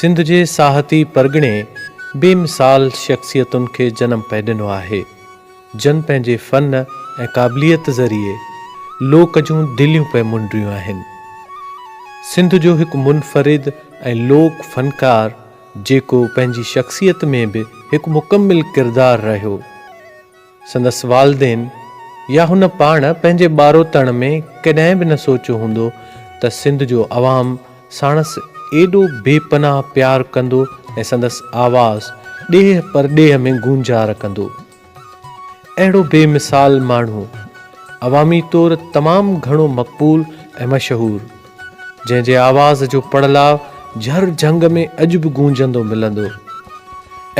सिंध जे साहती परगिणे बेमिसाल शख्सियतुनि खे जनम पिए ॾिनो आहे, जन पंहिंजे फ़न ऐं क़ाबिलियत ज़रिए लोक जूं दिलियूं पिए मुंडियूं आहिनि। सिंध जो हिकु मुनफ़रिद ऐं लोक फ़नकार जेको पंहिंजी शख्सियत में बि हिकु मुकमिल किरदारु रहियो। संदसि वालदेन या हुन पाण पंहिंजे ॿारोतण में कॾहिं बि न सोचियो हूंदो त सिंध जो अवाम साणसि एॾो बेपनाह प्यारु कंदो ऐं संदसि आवाज़ ॾेह पर ॾेह में गूंजार कंदो। अहिड़ो बेमिसाल माण्हू अवामी तौरु तमामु घणो मक़बूल ऐं मशहूरु, जंहिंजे आवाज़ जो पड़लाव झर झंग में अॼु बि गूंजंदो मिलंदो।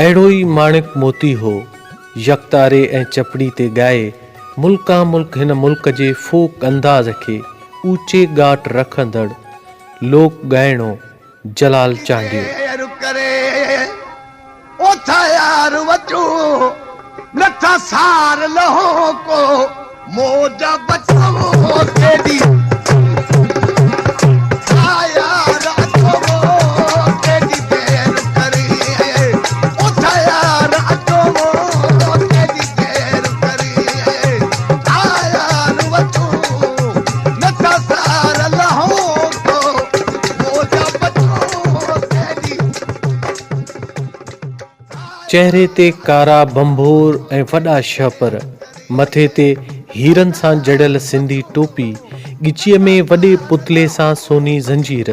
अहिड़ो ई माणिक मोती हो, यकतारे ऐं चपड़ी ते ॻाए मुल्का मुल्क हिन मुल्क जे फोक अंदाज़ खे ऊचे ॻाट रखंदड़ लोक ॻाइणो जलाल चांडियो। नथा सार लहो को मोजा बचाओ तेरी आया रातो तेरी देर करी उठाया रातो तेरी देर करी आया रातो नथा सार लहो को मोजा बचाओ तेरी। चेहरे ते कारा बंभोर ऐं वॾा छपर, मथे ते हीरनि सां जड़ियल सिंधी टोपी, ॻिचीअ में वॾे पुतले सां सोनी ज़ंजीर,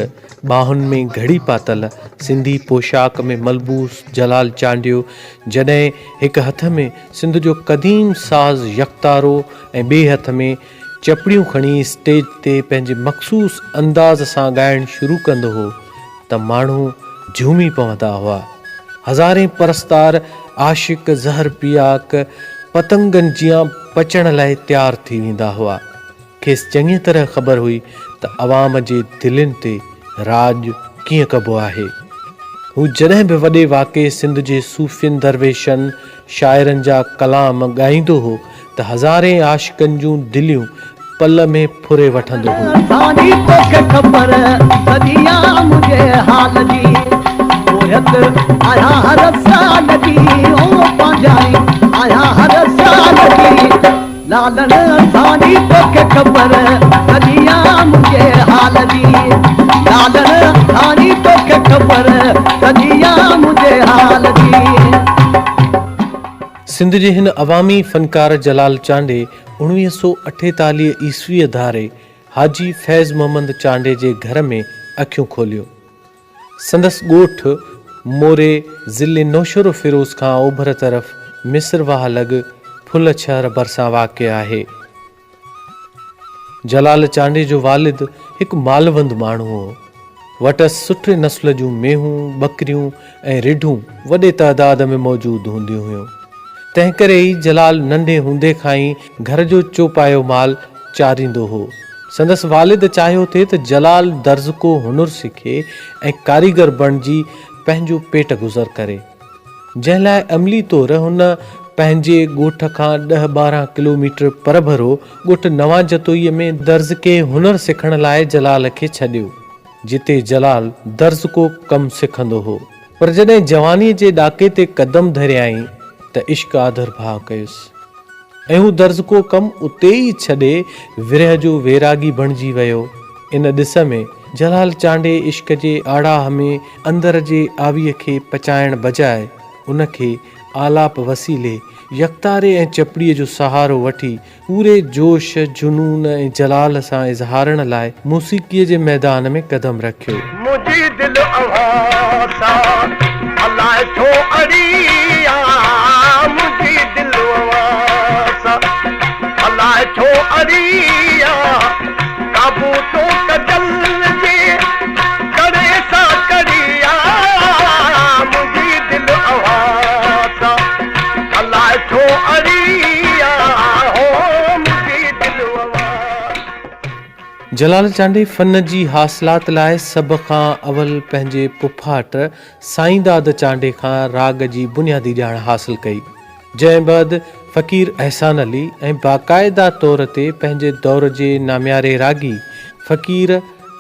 ॿाहुनि में घड़ी पातल सिंधी पोशाक में मलबूस जलाल चांडियो जॾहिं हिकु हथ में सिंध जो क़दीम साज़ यकतारो ऐं ॿिए हथ में चपड़ियूं खणी स्टेज ते पंहिंजे मख़सूस अंदाज़ सां ॻाइणु शुरू कंदो हो त माण्हू झूमी पवंदा हुआ। हज़ारे परस्तार आशिक ज़हर पियाक पतंगनि जियां पचण लाइ तयारु थी वेंदा हुआ। खेसि चङी तरह ख़बर हुई त अवाम जे दिलनि ते राॼ कीअं कबो आहे। हू जॾहिं बि वॾे वाक़े सिंध जे सूफ़ियुनि दरवेशनि शाइरनि जा कलाम ॻाईंदो हो त हज़ारे आशिकनि जूं दिलियूं पल में फुरे वठंदो हो। आया हर साल की ओ पंजाई आया हर साल की लालन सानी तोखे खबर कदिया मुझे हाल जी लालन सानी तोखे खबर कदिया मुझे हाल जी। सिंध जे हिन अवामी फ़नकार जलाल चांडे 1948 ईस्वीअ धारे हाजी फैज़ मोहम्मद चांडे जे घर में अखियूं खोलियो। संदसि ॻोठ मोरे ज़िले नौशरो फिरोज़ खां ओभर तरफ़ मिस्र वाह लॻ फुल छहर भरिसां वाक़ आहे। जलाल चांडे जो वालिद हिकु मालवंद माण्हू हो। वटसि सुठे नस्ल जूं मेहूं, ॿकरियूं ऐं रिढूं वॾे तइदाद में मौजूदु हूंदियूं हुयूं। तंहिं करे ई जलाल नंढे हूंदे खां ई घर जो चौपायो माल चारींदो हो। संदसि वालिद चाहियो थे त जलाल दर्ज़ को हुनुर सिखे ऐं कारीगर बणिजी पंहिंजो पेट गुज़र करे, जंहिं लाइ अमली तौरु हुन पंहिंजे ॻोठ खां 10-12 किलोमीटर परभरो ॻोठ नवां जतोईअ में दर्ज़ के हुनुर सिखण लाइ जलाल खे छॾियो, जिते जलाल दर्ज़ को कमु सिखंदो हो। पर जॾहिं जवानीअ जे ॾाके ते क़दम धरियाईं त इश्क आदर भाउ कयुसि ऐं हू दर्ज़ को कमु उते ई छॾे विरह जो वैरागी बणिजी वियो। इन ॾिस में जलाल चांडे इश्क जे आड़ाह में अंदर जे आवीअ खे पचाइण बजाए उनखे आलाप वसीले यकतारे ऐं चपड़ीअ जो सहारो वठी पूरे जोश, जुनून ऐं जलाल सां इज़हारण लाइ मौसीक़ीअ जे मैदान में क़दम रखियो। मुझी दिल आवासा अल्लाह छो अड़िया मुझी दिल आवासा अल्लाह छो अड़िया काबू तो कदल जे करे सा करिया मुझी दिल आवासा अल्लाह छो अड़िया हो मुझी दिल आवासा। जलाल चांडे फ़न जी हासिलात लाइ सभ खां अवल पंहिंजे पुफाट साईंदाद चांडे खां राग जी बुनियादी ॼाण हासिल कई, जंहिं बैदि फ़क़ीर अहसान अली ऐं बाक़ाइदा तौर ते पंहिंजे दौर जे नाम्यारे रागी फ़क़ीर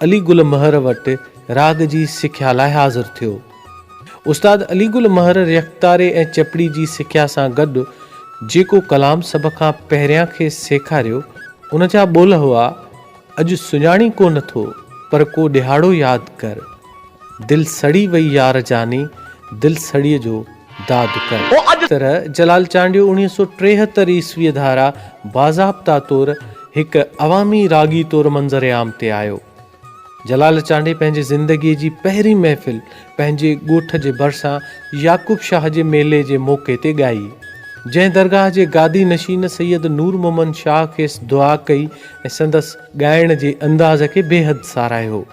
अली गुल महर वटि राग जी सिख्या लाइ हाज़िर थियो। उस्ताद अलीगुल महर यकतारे ऐं चपड़ी जी सिख्या सां गॾु जेको कलाम सभ खां पहिरियां खे सेखारियो उन जा ॿोल हुआ, अॼु सुञाणी कोन थो पर को ॾिहाड़ो यादि कर, दिलि सड़ी वई यार जानी, दिलि सड़ीअ जो दाद कर। तरह जलाल चांडियो 1973 ईस्वीअ धारा बाज़ाब्ता तौरु हिकु अवामी रागी तौरु मंज़र आम ते आयो। जलाल चांडे पंहिंजे ज़िंदगीअ जी पहिरीं महफ़िल पंहिंजे ॻोठ जे भरिसां याक़ूब शाह जे मेले जे मौक़े ते ॻाई, जंहिं दरगाह जे गादी नशीन सैयद नूर मोहम्मद शाह खेसि दुआ कई ऐं संदसि ॻाइण जे अंदाज़ खे बेहद साराहियो।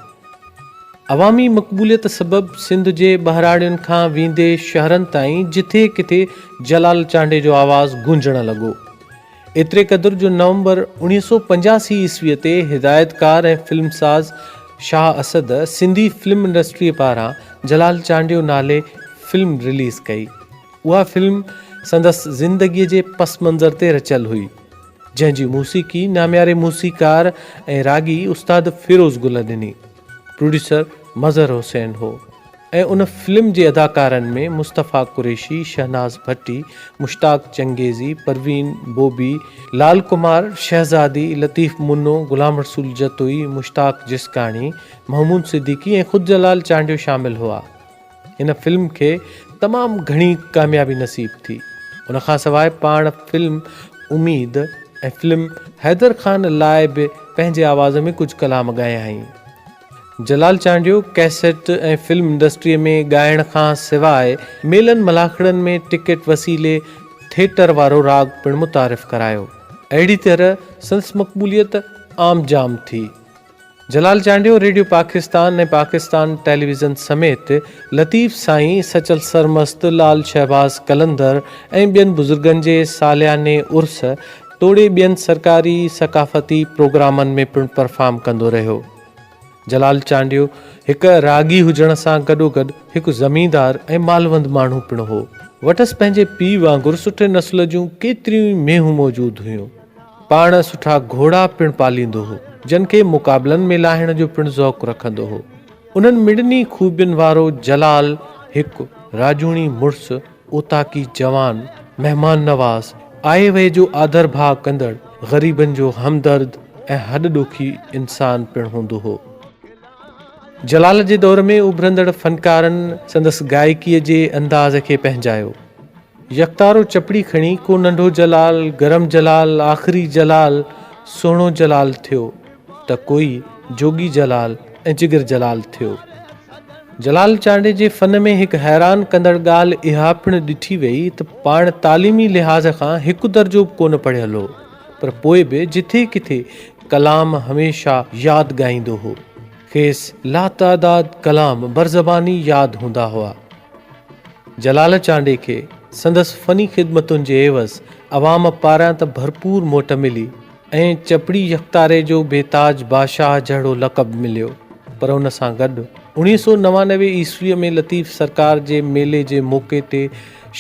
अवामी मक़बूलियत सबबि सिंध जे ॿहिराड़ियुनि खां वेंदे शहरनि ताईं जिथे किथे जलाल चांडे जो आवाज़ु गूंजण लॻो। एतिरे क़दुरु जो नवंबर 1985 ईस्वीअ ते हिदायतकार ऐं फिल्मसाज़ शाह असद सिंधी फिल्म इंडस्ट्रीअ पारां जलाल चांडियो नाले फिल्म रिलीज़ कई। उहा फिल्म संदसि ज़िंदगीअ जे पस मंज़र ते रचियल हुई, जंहिंजी मूसीक़ी नाम्यारे मूसीकार ऐं रागी उस्ताद फिरोज़ गुल ॾिनी। प्रोड्यूसर मज़हर हुसैन हो ऐं उन फिल्म जे अदाकारनि में मुस्तफ़ा कुरैशी, शहनाज़ भट्टी, मुश्ताक चंगेज़ी, परवीन बोबी, लाल कुमार शहज़ादी, लतीफ़ मुन्नो, गुलाम रसूल जतोई, मुश्ताक जिसकाणी, महमूद सिद्दीकी ऐं ख़ुदि जलाल चांडियो शामिल हुआ। इन फिल्म खे तमामु घणी कामयाबी नसीब थी। उन खां सवाइ पाण फिल्म उमीद ऐं फिल्म हैदर ख़ान लाइ बि पंहिंजे आवाज़ में कुझु कलाम ॻाया आहिनि। जलाल चांडियो कैसेट ऐं फिल्म इंडस्ट्रीअ में ॻाइण खां सवाइ मेलनि मलाखड़नि में टिकट वसीले थिएटर वारो राग पिणु मुतारिफ़ करायो। अहिड़ी तरह संदसि मक़बूलियत आम जाम थी। जलाल चांडियो रेडियो पाकिस्तान ऐं पाकिस्तान टेलीविज़न समेत लतीफ़ साईं, सचल सरमस्त, लाल शहबाज़ कलंदर ऐं ॿियनि बुज़ुर्गनि जे सालियाने उर्स तोड़े ॿियनि सरकारी सक़ाफ़ती प्रोग्रामनि में पिणु परफॉर्म कंदो रहियो। जलाल चांडियो हिकु रागी हुजण सां गॾोगॾु हिकु ज़मींदार ऐं मालवंद माण्हू पिणु हो। वटसि पंहिंजे पीउ वांगुरु सुठे नस्ल जूं केतिरियूं ई मेहूं मौजूदु हुयूं। पाण सुठा घोड़ा पिणु पालींदो हो, जिन खे मुक़ाबलनि में लाहिण जो पिणु ज़ौक़ु रखंदो हो। उन्हनि मिड़नी खूबियुनि वारो जलाल हिकु राजूणी मुड़ुसु, ओताकी जवान, महिमान नवाज़, आए वए जो आदर भाव कंदड़, ग़रीबनि जो हमदर्द ऐं हॾॾोखी इंसान पिणु हूंदो हो। जलाल जे दौर में उभरंदड़ फ़नकारनि संदसि गायकीअ जे अंदाज़ खे पंहिंजायो। यकतारो चपड़ी खणी को नंढो जलाल, गरम जलाल, आख़िरी जलाल, सुहिणो जलाल थियो त कोई जोगी जलाल ऐं जिगर जलाल थियो। जलाल चांडे जे फ़न में हिकु हैरान कंदड़ ॻाल्हि इहा पिणु ॾिठी वई त पाण तालीमी लिहाज़ खां हिकु दर्जो बि कोन पढ़ियल हो, पर पोइ बि जिथे किथे कलाम हमेशह यादि ॻाईंदो हो। खेसि लातादाद कलाम बरज़बानी यादि हूंदा हुआ। जलाल चांडे खे संदसि फ़नी ख़िदमतुनि जे एवज़ अवाम पारां त भरपूर मोट मिली ऐं चपड़ी यकतारे जो बेताज बादशाह जहिड़ो लक़ब मिलियो, पर उन सां गॾु 1999 ईस्वीअ में लतीफ़ सरकार जे मेले जे मौक़े ते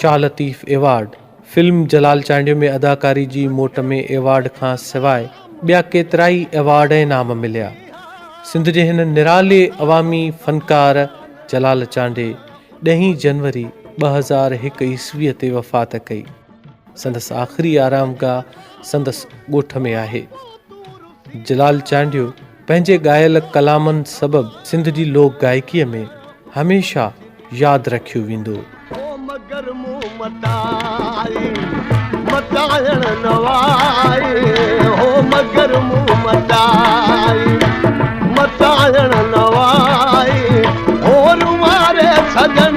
शाह लतीफ़ एवार्ड, फिल्म जलाल चांडियो में अदाकारी जी मोट में एवार्ड खां सवाइ ॿिया केतिराई एवार्ड ऐं इनाम मिलिया। सिंध जे हिन निराले अवामी फ़नकार जलाल चांडे 10 जनवरी 2001 ईस्वीअ ते वफ़ात कई। संदसि आख़िरी आरामगाह संदसि ॻोठ में आहे। जलाल चांडियो पंहिंजे ॻायल कलामनि सबबि सिंध जी लोक गायकीअ में हमेशह यादि रखियो वेंदो। मगर मुंह मटाए मटाइण नवाए, हो मगर मुंह मटाए मटाइण नवाए, और मारे सजन